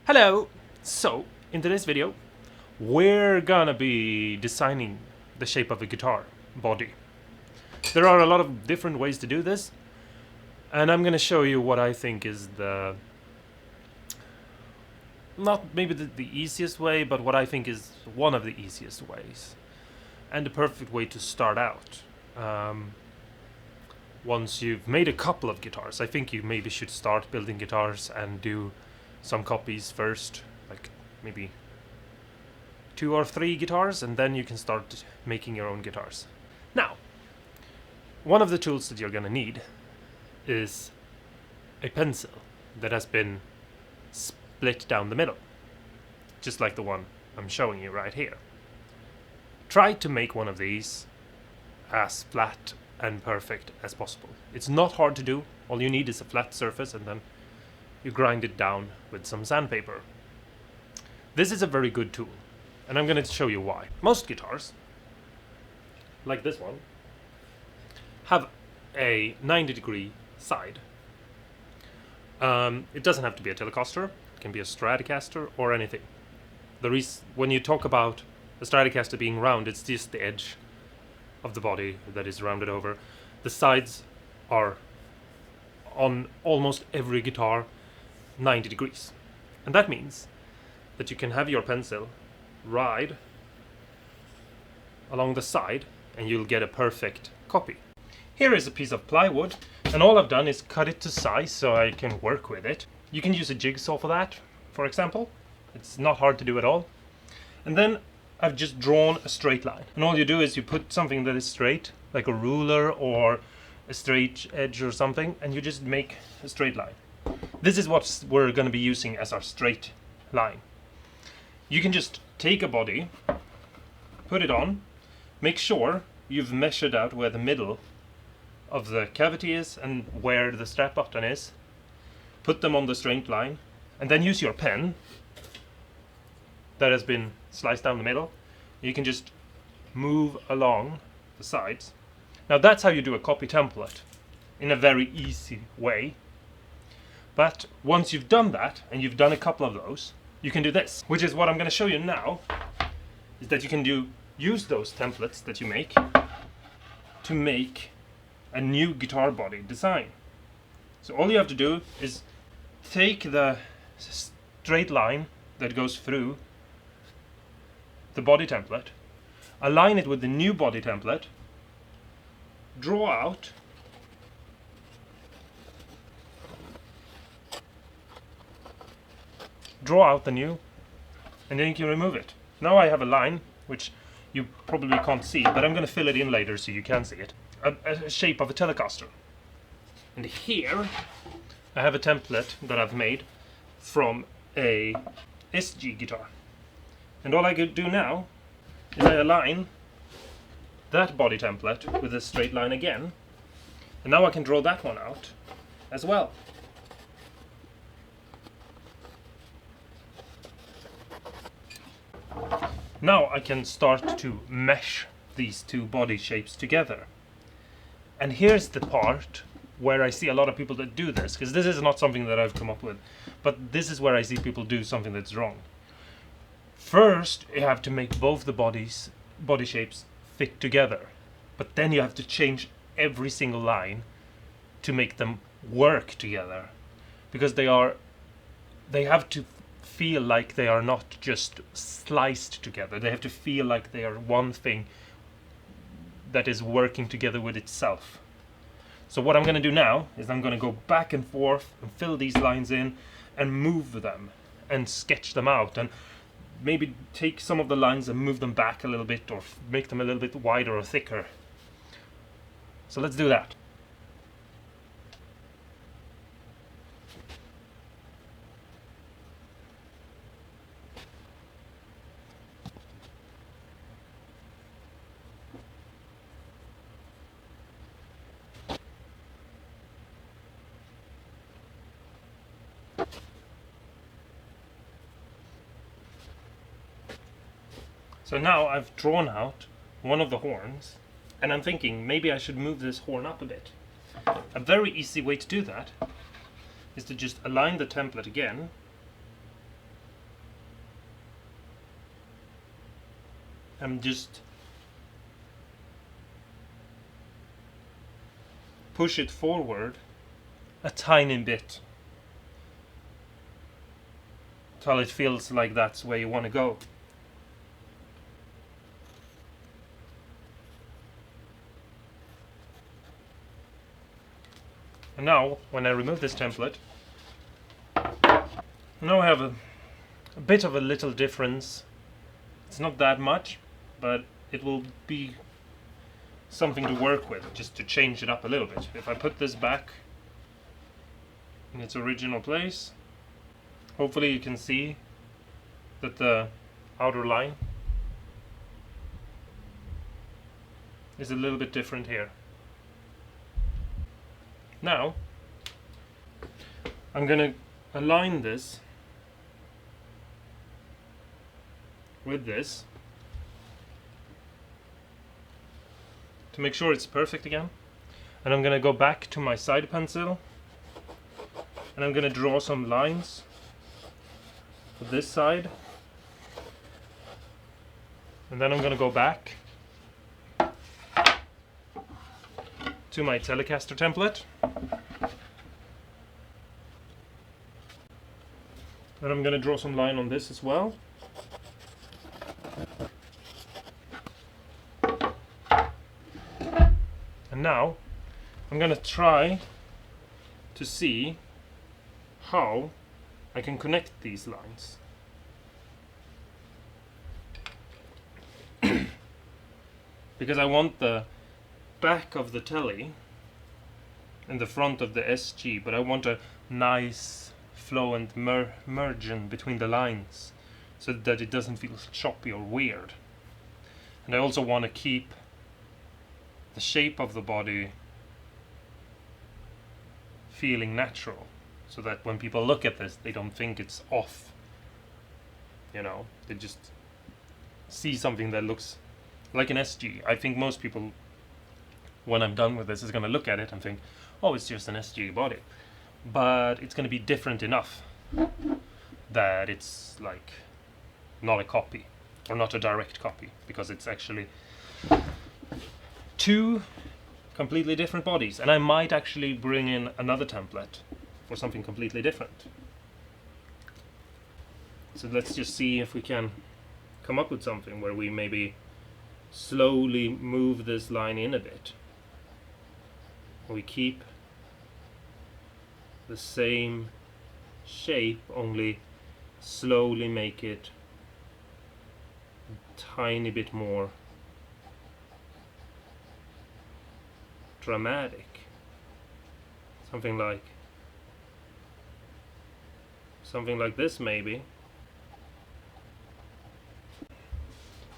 Hello! So, in today's video, we're gonna be designing the shape of a guitar body. There are a lot of different ways to do this, and I'm gonna show you what I think is not maybe the easiest way, but what I think is one of the easiest ways, and the perfect way to start out. Once you've made a couple of guitars, I think you maybe should start building guitars and do some copies first, like maybe 2 or 3 guitars, and then you can start making your own guitars. Now, one of the tools that you're gonna need is a pencil that has been split down the middle, just like the one I'm showing you right here. Try to make one of these as flat and perfect as possible. It's not hard to do. All you need is a flat surface, and then you grind it down with some sandpaper. This is a very good tool, and I'm going to show you why. Most guitars, like this one, have a 90-degree side. It doesn't have to be a Telecaster, it can be a Stratocaster or anything. When you talk about a Stratocaster being round, it's just the edge of the body that is rounded over. The sides are on almost every guitar 90 degrees. And that means that you can have your pencil ride along the side and you'll get a perfect copy. Here is a piece of plywood, and all I've done is cut it to size so I can work with it. You can use a jigsaw for that, for example. It's not hard to do at all. And then I've just drawn a straight line. And all you do is you put something that is straight, like a ruler or a straight edge or something, and you just make a straight line. This is what we're going to be using as our straight line. You can just take a body, put it on, make sure you've measured out where the middle of the cavity is and where the strap button is. Put them on the straight line, and then use your pen that has been sliced down the middle. You can just move along the sides. Now that's how you do a copy template in a very easy way. But once you've done that, and you've done a couple of those, you can do this, which is what I'm going to show you now, is that you can use those templates that you make to make a new guitar body design. So all you have to do is take the straight line that goes through the body template, align it with the new body template, draw out the new, and then you can remove it. Now I have a line, which you probably can't see, but I'm going to fill it in later so you can see it. A shape of a Telecaster. And here I have a template that I've made from a SG guitar. And all I could do now is I align that body template with a straight line again, and now I can draw that one out as well. Now I can start to mesh these two body shapes together. And here's the part where I see a lot of people that do this, because this is not something that I've come up with, but this is where I see people do something that's wrong. First, you have to make both the body shapes fit together, but then you have to change every single line to make them work together, because they have to feel like they are not just sliced together. They have to feel like they are one thing that is working together with itself. So what I'm going to do now is I'm going to go back and forth and fill these lines in and move them and sketch them out, and maybe take some of the lines and move them back a little bit, or make them a little bit wider or thicker. So let's do that. So now I've drawn out one of the horns, and I'm thinking maybe I should move this horn up a bit. A very easy way to do that is to just align the template again and just push it forward a tiny bit till it feels like that's where you want to go. And now, when I remove this template, now I have a bit of a little difference. It's not that much, but it will be something to work with, just to change it up a little bit. If I put this back in its original place, hopefully you can see that the outer line is a little bit different here. Now, I'm going to align this with this to make sure it's perfect again. And I'm going to go back to my side pencil and I'm going to draw some lines for this side. And then I'm going to go back to my Telecaster template. And I'm going to draw some line on this as well. And now I'm going to try to see how I can connect these lines. Because I want the back of the Tele and the front of the SG, but I want a nice flow and margin between the lines so that it doesn't feel choppy or weird. And I also want to keep the shape of the body feeling natural, so that when people look at this, they don't think it's off. You know, they just see something that looks like an SG. I think most people, when I'm done with this, is going to look at it and think, oh, it's just an SG body. But it's going to be different enough that it's like not a copy, or not a direct copy, because it's actually two completely different bodies. And I might actually bring in another template for something completely different. So let's just see if we can come up with something where we maybe slowly move this line in a bit. We keep the same shape, only slowly make it a tiny bit more dramatic. Something like this maybe.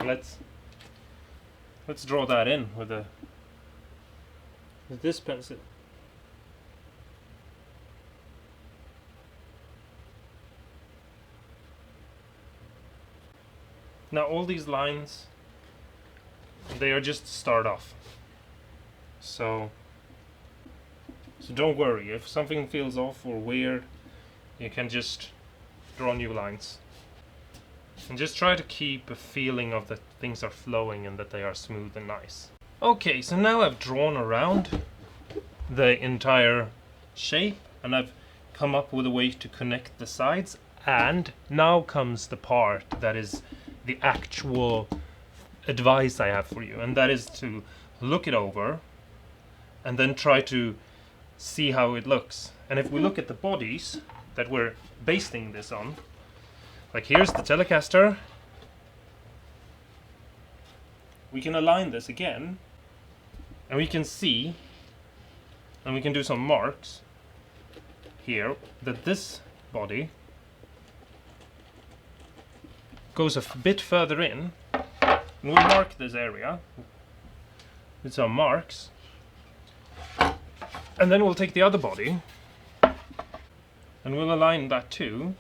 Let's draw that in with this pencil. Now all these lines, they are just to start off. So don't worry, if something feels off or weird, you can just draw new lines. And just try to keep a feeling of that things are flowing and that they are smooth and nice. Okay, so now I've drawn around the entire shape and I've come up with a way to connect the sides, and now comes the part that is the actual advice I have for you, and that is to look it over and then try to see how it looks. And if we look at the bodies that we're basing this on, like here's the Telecaster, we can align this again and we can see, and we can do some marks here, that this body goes a bit further in, and we'll mark this area with some marks, and then we'll take the other body and we'll align that too,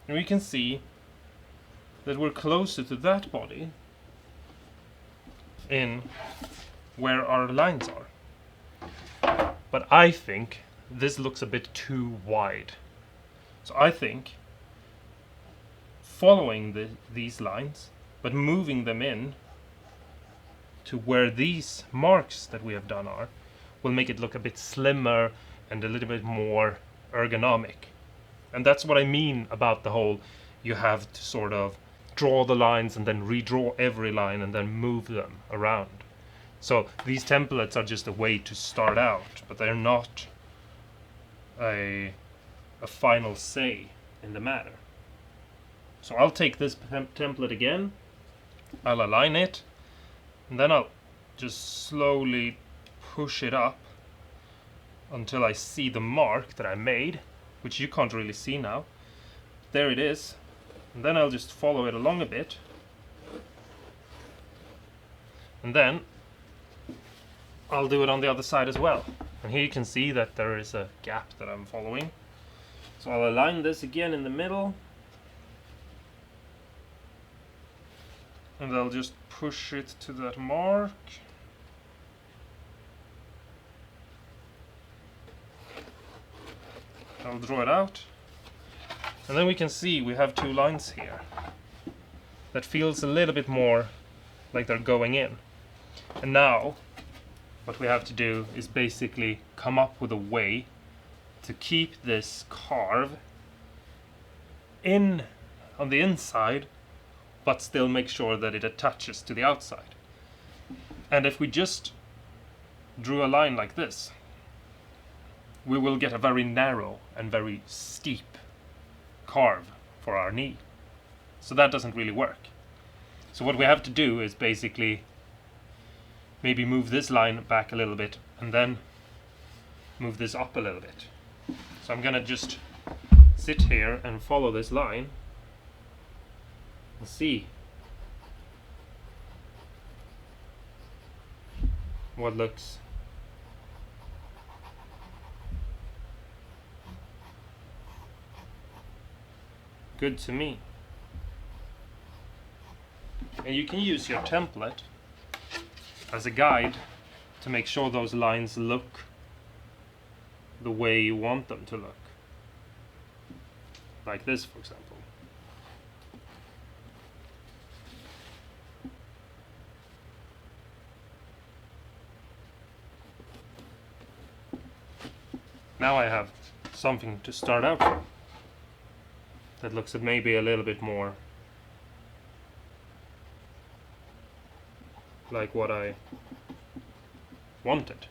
and we can see that we're closer to that body in where our lines are. But I think this looks a bit too wide, so I think following these lines, but moving them in to where these marks that we have done are, will make it look a bit slimmer and a little bit more ergonomic. And that's what I mean about the whole, you have to sort of draw the lines and then redraw every line and then move them around. So these templates are just a way to start out, but they're not a final say in the matter. So I'll take this template again, I'll align it, and then I'll just slowly push it up until I see the mark that I made, which you can't really see now. There it is. And then I'll just follow it along a bit. And then I'll do it on the other side as well. And here you can see that there is a gap that I'm following. So I'll align this again in the middle. And I'll just push it to that mark. I'll draw it out. And then we can see we have two lines here. That feels a little bit more like they're going in. And now, what we have to do is basically come up with a way to keep this carve in on the inside, but still make sure that it attaches to the outside. And if we just drew a line like this, we will get a very narrow and very steep carve for our knee. So that doesn't really work. So what we have to do is basically maybe move this line back a little bit and then move this up a little bit. So I'm gonna just sit here and follow this line and see what looks good to me. And you can use your template as a guide to make sure those lines look the way you want them to look. Like this, for example. Now I have something to start out from that looks at maybe a little bit more like what I wanted.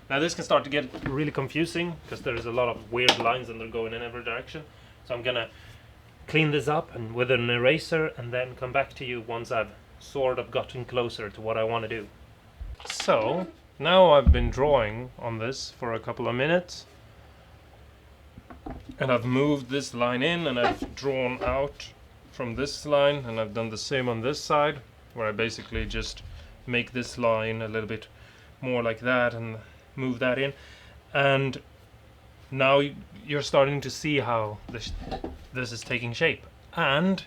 Now this can start to get really confusing because there is a lot of weird lines and they're going in every direction. So I'm gonna clean this up and with an eraser and then come back to you once I've sort of gotten closer to what I want to do. So now I've been drawing on this for a couple of minutes and I've moved this line in and I've drawn out from this line, and I've done the same on this side where I basically just make this line a little bit more like that and move that in. And now you're starting to see how this is taking shape, and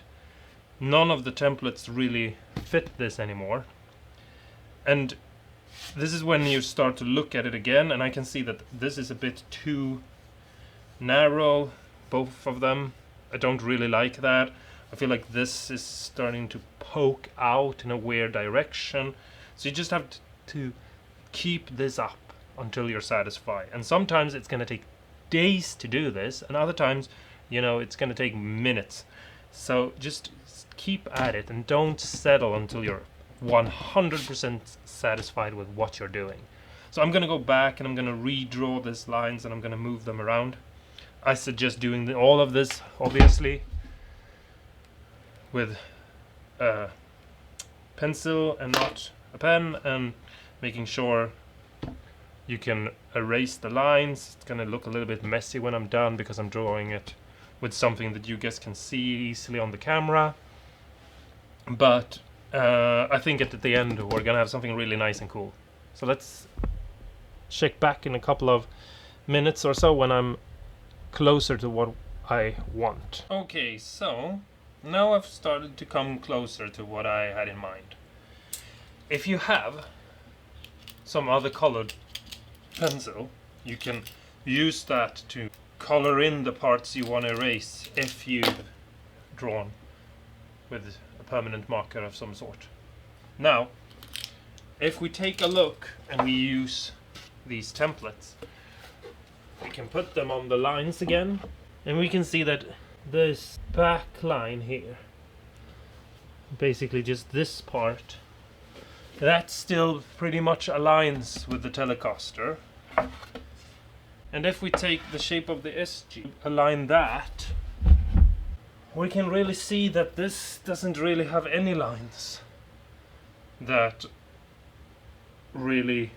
none of the templates really fit this anymore. And this is when you start to look at it again, and I can see that this is a bit too narrow, both of them. I don't really like that. I feel like this is starting to poke out in a weird direction. So you just have to keep this up until you're satisfied. And sometimes it's going to take days to do this, and other times, you know, it's going to take minutes. So just keep at it and don't settle until you're 100% satisfied with what you're doing. So I'm going to go back and I'm going to redraw these lines and I'm going to move them around. I suggest doing all of this, obviously, with a pencil and not a pen, and making sure you can erase the lines. It's going to look a little bit messy when I'm done because I'm drawing it with something that you guys can see easily on the camera. But I think at the end we're going to have something really nice and cool. So let's check back in a couple of minutes or so when I'm closer to what I want. Okay, so now I've started to come closer to what I had in mind. If you have some other colored pencil, you can use that to color in the parts you want to erase if you've drawn with a permanent marker of some sort. Now, if we take a look and we use these templates, we can put them on the lines again, and we can see that this back line here, basically just this part, that still pretty much aligns with the Telecaster. And if we take the shape of the SG, align that, we can really see that this doesn't really have any lines that really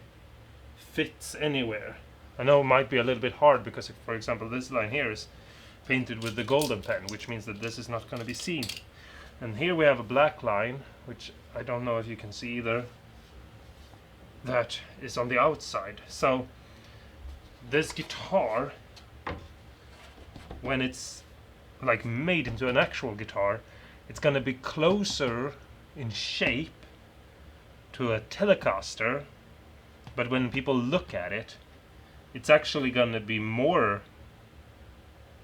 fits anywhere. I know it might be a little bit hard because, if, for example, this line here is painted with the golden pen, which means that this is not going to be seen. And here we have a black line, which I don't know if you can see either, that is on the outside. So this guitar, when it's like made into an actual guitar, it's going to be closer in shape to a Telecaster, but when people look at it, it's actually going to be more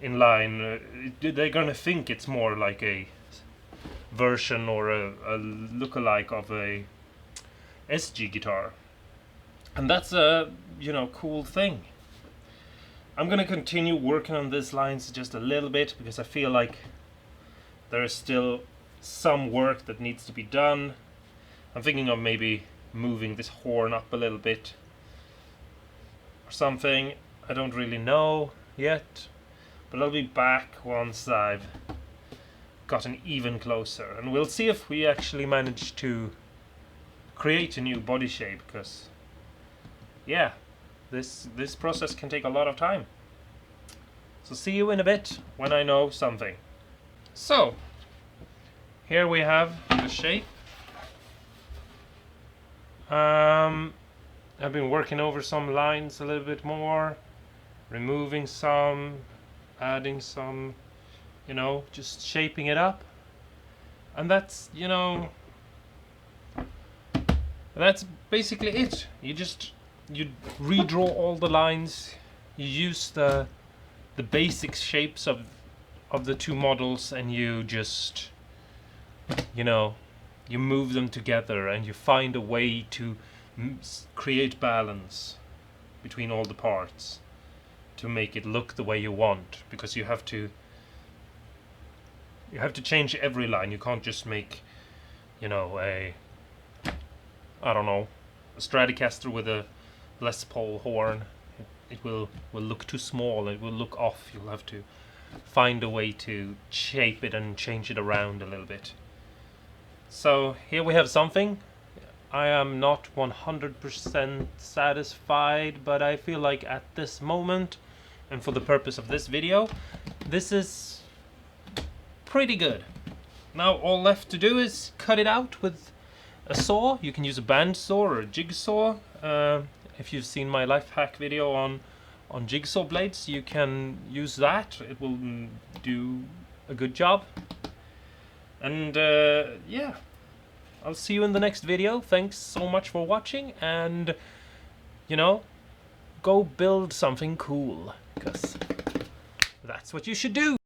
in line. They're going to think it's more like a version or a lookalike of a SG guitar, and that's a cool thing. I'm going to continue working on these lines just a little bit because I feel like there is still some work that needs to be done. I'm thinking of maybe moving this horn up a little bit or something. I don't really know yet, but I'll be back once I've gotten even closer, and we'll see if we actually manage to create a new body shape, because yeah, this process can take a lot of time. So see you in a bit when I know something. So here we have the shape. I've been working over some lines a little bit more, removing some, adding some, just shaping it up. And that's basically it. You redraw all the lines, you use the basic shapes of the two models, and you just you move them together, and you find a way to create balance between all the parts to make it look the way you want, because you have to change every line. You can't just make a Stratocaster with a Les Paul horn. It will look too small, it will look off. You'll have to find a way to shape it and change it around a little bit. So here we have something. I am not 100% satisfied, but I feel like at this moment, and for the purpose of this video, this is pretty good. Now all left to do is cut it out with a saw. You can use a bandsaw or a jigsaw. If you've seen my life hack video on jigsaw blades, you can use that. It will do a good job. And yeah, I'll see you in the next video. Thanks so much for watching, and go build something cool, because that's what you should do.